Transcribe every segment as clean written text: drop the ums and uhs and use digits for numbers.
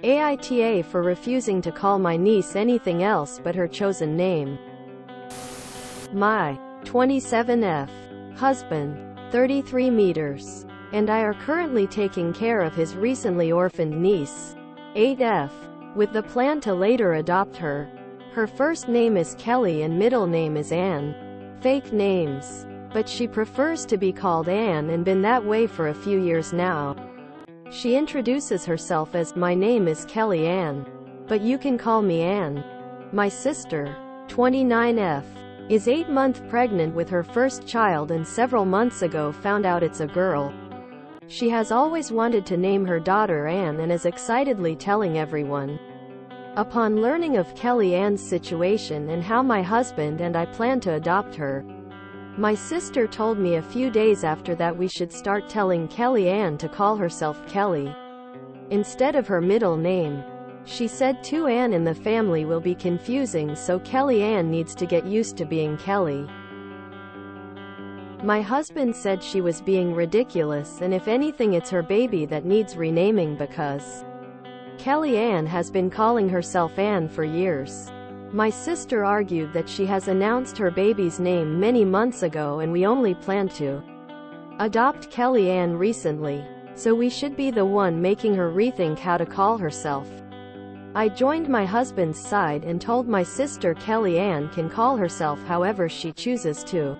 AITA for refusing to call my niece anything else but her chosen name. My 27F husband, 33 meters, and I are currently taking care of his recently orphaned niece, 8F, with the plan to later adopt her. Her first name is Kelly and middle name is Ann. Fake names. But she prefers to be called Ann and been that way for a few years now. She introduces herself as, "My name is Kelly Ann, but you can call me Ann." My sister, 29F, is 8 months pregnant with her first child and several months ago found out it's a girl. She has always wanted to name her daughter Ann and is excitedly telling everyone. Upon learning of Kelly Ann's situation and how my husband and I plan to adopt her, my sister told me a few days after that we should start telling Kelly Ann to call herself Kelly instead of her middle name. She said two Ann in the family will be confusing, so Kelly Ann needs to get used to being Kelly. My husband said she was being ridiculous, and if anything it's her baby that needs renaming because Kelly Ann has been calling herself Ann for years. My sister argued that she has announced her baby's name many months ago and we only planned to adopt Kelly Ann recently, so we should be the one making her rethink how to call herself. I joined my husband's side and told my sister Kelly Ann can call herself however she chooses to.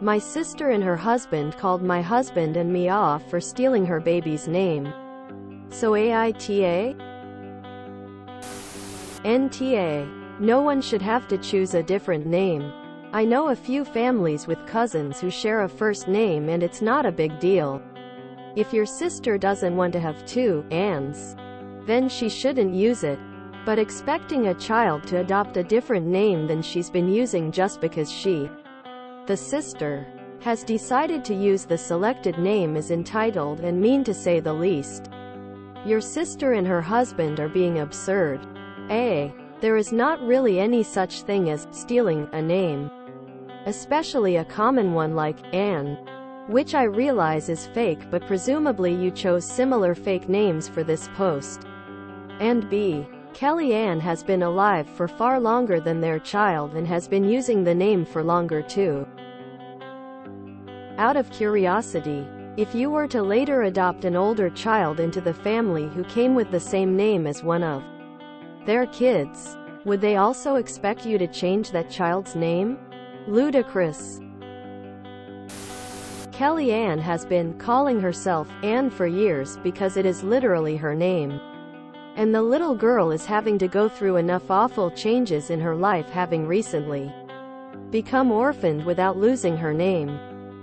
My sister and her husband called my husband and me off for stealing her baby's name. So AITA? NTA. No one should have to choose a different name. I know a few families with cousins who share a first name and it's not a big deal. If your sister doesn't want to have two Anns, then she shouldn't use it. But expecting a child to adopt a different name than she's been using just because she, the sister, has decided to use the selected name is entitled and mean to say the least. Your sister and her husband are being absurd. There is not really any such thing as stealing a name, especially a common one like Ann, which I realize is fake, but presumably you chose similar fake names for this post. And B. Kelly Ann has been alive for far longer than their child and has been using the name for longer too. Out of curiosity, if you were to later adopt an older child into the family who came with the same name as one of their kids, would they also expect you to change that child's name? Ludicrous. Kelly Ann has been calling herself Ann for years because it is literally her name. And the little girl is having to go through enough awful changes in her life, having recently become orphaned without losing her name.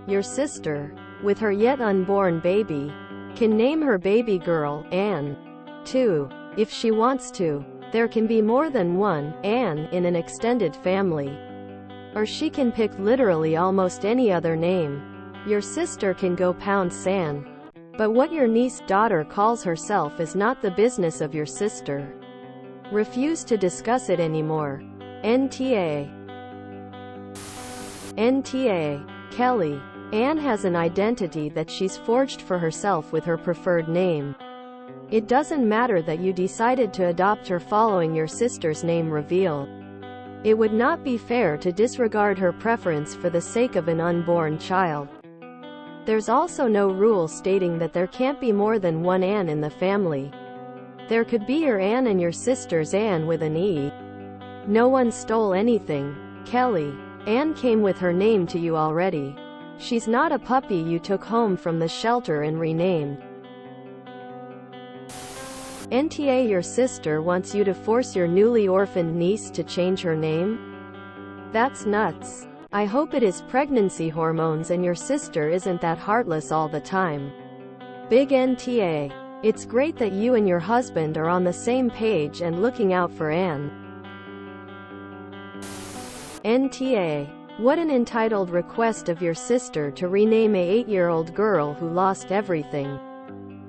Your sister, with her yet unborn baby, can name her baby girl Ann, too, if she wants to. There can be more than one Ann in an extended family. Or she can pick literally almost any other name. Your sister can go pound sand. But what your niece's daughter calls herself is not the business of your sister. Refuse to discuss it anymore. NTA. Kelly Ann has an identity that she's forged for herself with her preferred name. It doesn't matter that you decided to adopt her following your sister's name reveal. It would not be fair to disregard her preference for the sake of an unborn child. There's also no rule stating that there can't be more than one Ann in the family. There could be your Ann and your sister's Ann with an E. No one stole anything. Kelly Ann came with her name to you already. She's not a puppy you took home from the shelter and renamed. NTA. Your sister wants you to force your newly orphaned niece to change her name? That's nuts. I hope it is pregnancy hormones and your sister isn't that heartless all the time. Big NTA. It's great that you and your husband are on the same page and looking out for Ann. NTA. What an entitled request of your sister to rename a 8-year-old girl who lost everything.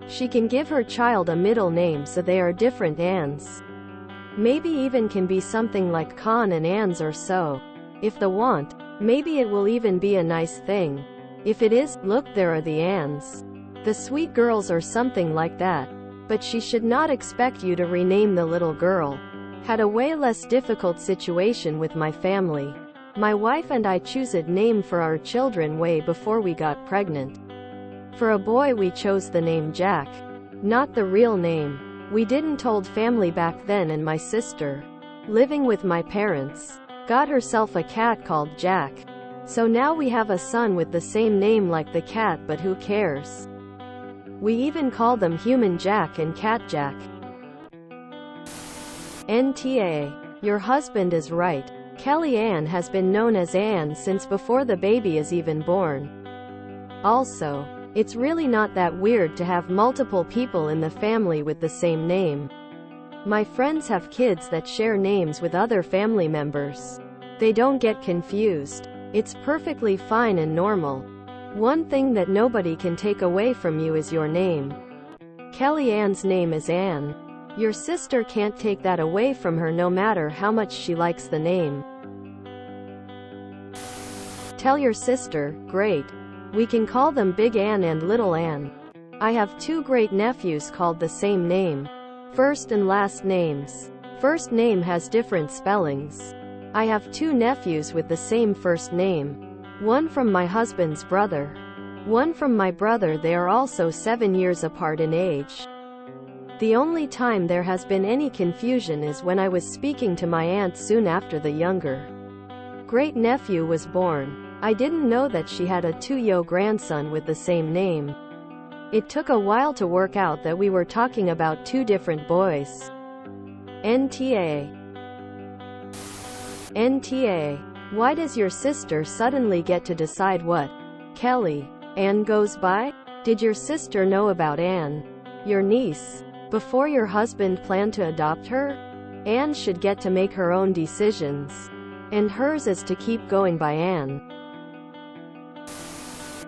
She can give her child a middle name so they are different Anns. Maybe even can be something like Con and Anns or so. If the want, maybe it will even be a nice thing. If it is, look, there are the Anns. The sweet girls or something like that. But she should not expect you to rename the little girl. Had a way less difficult situation with my family. My wife and I choose a name for our children way before we got pregnant. For a boy we chose the name Jack. Not the real name. We didn't told family back then, and my sister, living with my parents, got herself a cat called Jack. So now we have a son with the same name like the cat, but who cares? We even call them Human Jack and Cat Jack. NTA. Your husband is right. Kellyanne has been known as Ann since before the baby is even born. Also, it's really not that weird to have multiple people in the family with the same name. My friends have kids that share names with other family members. They don't get confused. It's perfectly fine and normal. One thing that nobody can take away from you is your name. Kellyanne's name is Ann. Your sister can't take that away from her no matter how much she likes the name. Tell your sister, great. We can call them Big Ann and Little Ann. I have 2 great nephews called the same name. First and last names. First name has different spellings. I have 2 nephews with the same first name. One from my husband's brother. One from my brother. They are also 7 years apart in age. The only time there has been any confusion is when I was speaking to my aunt soon after the younger great-nephew was born. I didn't know that she had a 2-year-old grandson with the same name. It took a while to work out that we were talking about 2 different boys. NTA. NTA. Why does your sister suddenly get to decide what Kelly Ann goes by? Did your sister know about Ann, your niece, before your husband planned to adopt her? Ann should get to make her own decisions. And hers is to keep going by Ann.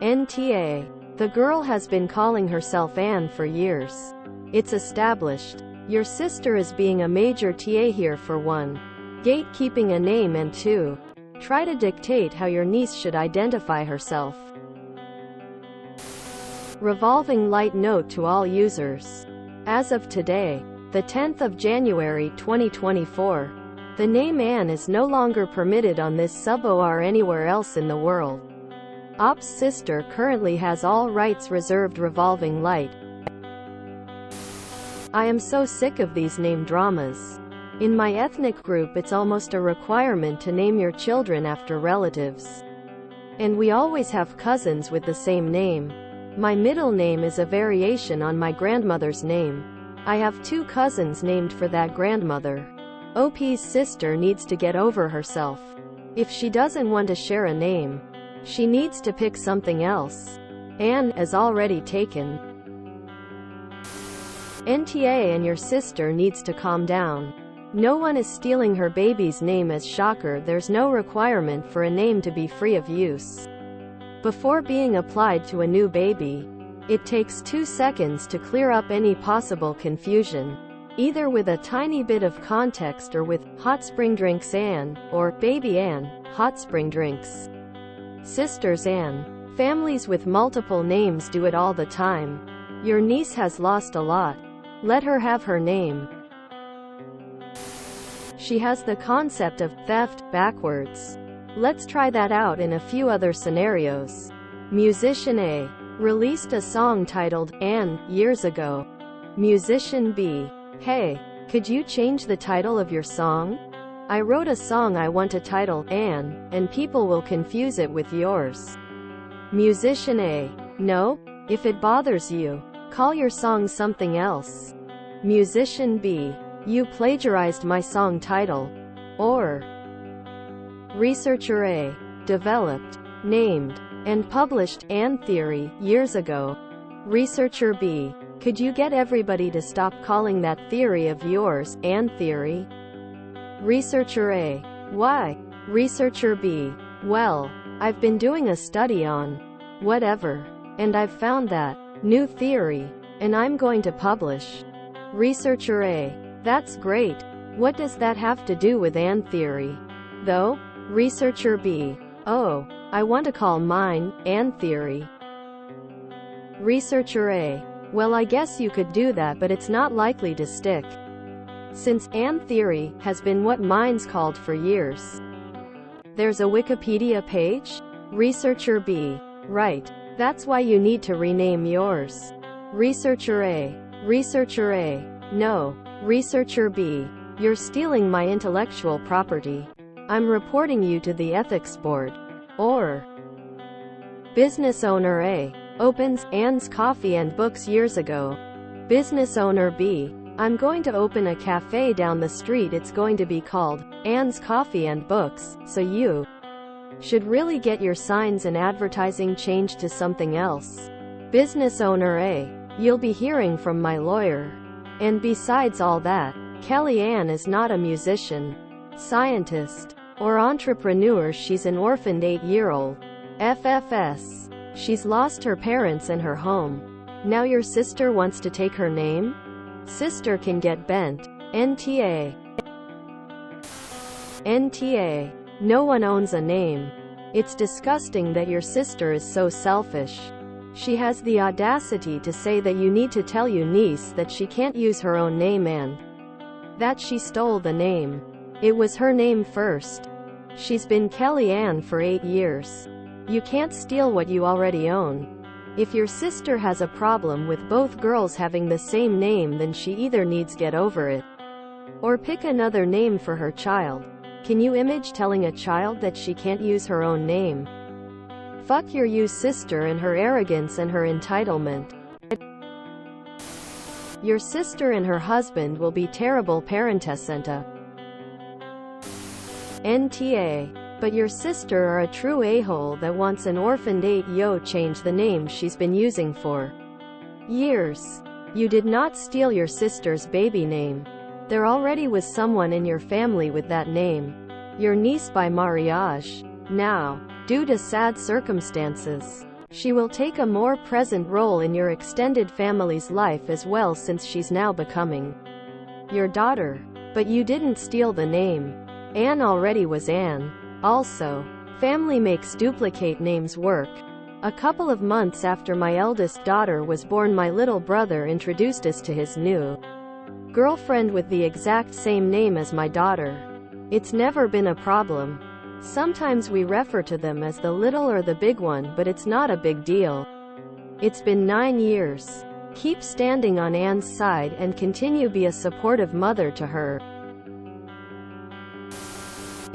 NTA. The girl has been calling herself Ann for years. It's established. Your sister is being a major TA here for 1. Gatekeeping a name, and 2. Try to dictate how your niece should identify herself. Revolving light note to all users. As of today, the 10th of January 2024, the name Ann is no longer permitted on this sub or anywhere else in the world. Op's sister currently has all rights reserved. Revolving light. I am so sick of these name dramas. In my ethnic group it's almost a requirement to name your children after relatives. And we always have cousins with the same name. My middle name is a variation on my grandmother's name. I have 2 cousins named for that grandmother. OP's sister needs to get over herself. If she doesn't want to share a name, she needs to pick something else. Ann is already taken. NTA. And your sister needs to calm down. No one is stealing her baby's name as shocker. There's no requirement for a name to be free of use. Before being applied to a new baby, it takes 2 seconds to clear up any possible confusion, either with a tiny bit of context or with HotSpringDrinks Ann, or Baby Ann, HotSpringDrinks. Sisters Ann. Families with multiple names do it all the time. Your niece has lost a lot. Let her have her name. She has the concept of theft backwards. Let's try that out in a few other scenarios. Musician A released a song titled Ann years ago. Musician B: hey, could you change the title of your song? I wrote a song I want to title Ann, and people will confuse it with yours. Musician A: no, if it bothers you, call your song something else. Musician B: you plagiarized my song title. Or Researcher A developed, named, and published Ann Theory years ago. Researcher B: could you get everybody to stop calling that theory of yours Ann Theory? Researcher A: why? Researcher B: well, I've been doing a study on whatever, and I've found that new theory, and I'm going to publish. Researcher A: that's great. What does that have to do with Ann Theory, though? Researcher B: oh, I want to call mine Ann Theory. Researcher A: Well, I guess you could do that, but it's not likely to stick. Since Ann theory has been what mine's called for years. There's a Wikipedia page? Researcher B. Right. That's why you need to rename yours. Researcher A. Researcher A. No. Researcher B. You're stealing my intellectual property. I'm reporting you to the ethics board. Or business owner A. Opens Ann's Coffee and Books years ago. Business owner B. I'm going to open a cafe down the street. It's going to be called Ann's Coffee and Books, so you should really get your signs and advertising changed to something else. Business owner A. You'll be hearing from my lawyer. And besides all that, Kellyanne is not a musician, scientist, or entrepreneur. She's an orphaned 8-year-old. FFS. She's lost her parents and her home. Now your sister wants to take her name? Sister can get bent. NTA. NTA. No one owns a name. It's disgusting that your sister is so selfish. She has the audacity to say that you need to tell your niece that she can't use her own name and that she stole the name. It was her name first. She's been Kellyanne for 8 years. You can't steal what you already own. If your sister has a problem with both girls having the same name, then she either needs to get over it or pick another name for her child. Can you imagine telling a child that she can't use her own name? Fuck your sister and her arrogance and her entitlement. Your sister and her husband will be terrible parents. NTA. But your sister are a true a-hole that wants an orphaned 8-yo change the name she's been using for years. You did not steal your sister's baby name. There already was someone in your family with that name. Your niece by marriage. Now, due to sad circumstances, she will take a more present role in your extended family's life as well, since she's now becoming your daughter. But you didn't steal the name. Anne already was Anne. Also, family makes duplicate names work. A couple of months after my eldest daughter was born, my little brother introduced us to his new girlfriend with the exact same name as my daughter. It's never been a problem. Sometimes we refer to them as the little or the big one, but it's not a big deal. It's been 9 years. Keep standing on Anne's side and continue be a supportive mother to her.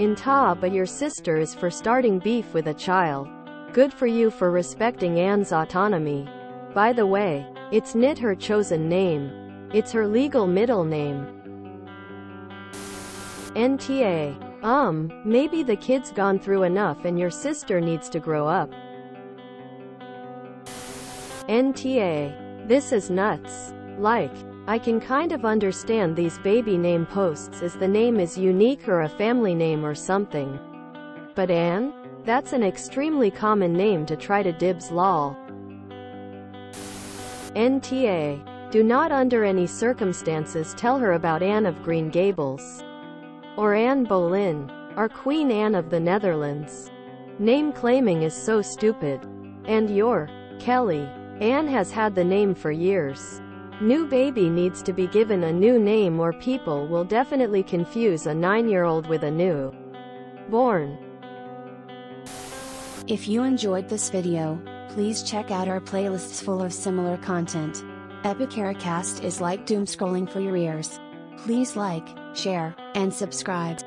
But your sister is for starting beef with a child. Good for you for respecting Anne's autonomy. By the way, it's not her chosen name. It's her legal middle name. NTA. Maybe the kid's gone through enough and your sister needs to grow up. NTA. This is nuts. Like, I can kind of understand these baby name posts as the name is unique or a family name or something. But Anne? That's an extremely common name to try to dibs lol. NTA. Do not under any circumstances tell her about Anne of Green Gables. Or Anne Boleyn. Or Queen Anne of the Netherlands. Name claiming is so stupid. And you're Kelly. Anne has had the name for years. New baby needs to be given a new name or people will definitely confuse a 9-year-old with a new born. If you enjoyed this video, please check out our playlists full of similar content. AmITheAsshole is like doom scrolling for your ears. Please like, share, and subscribe.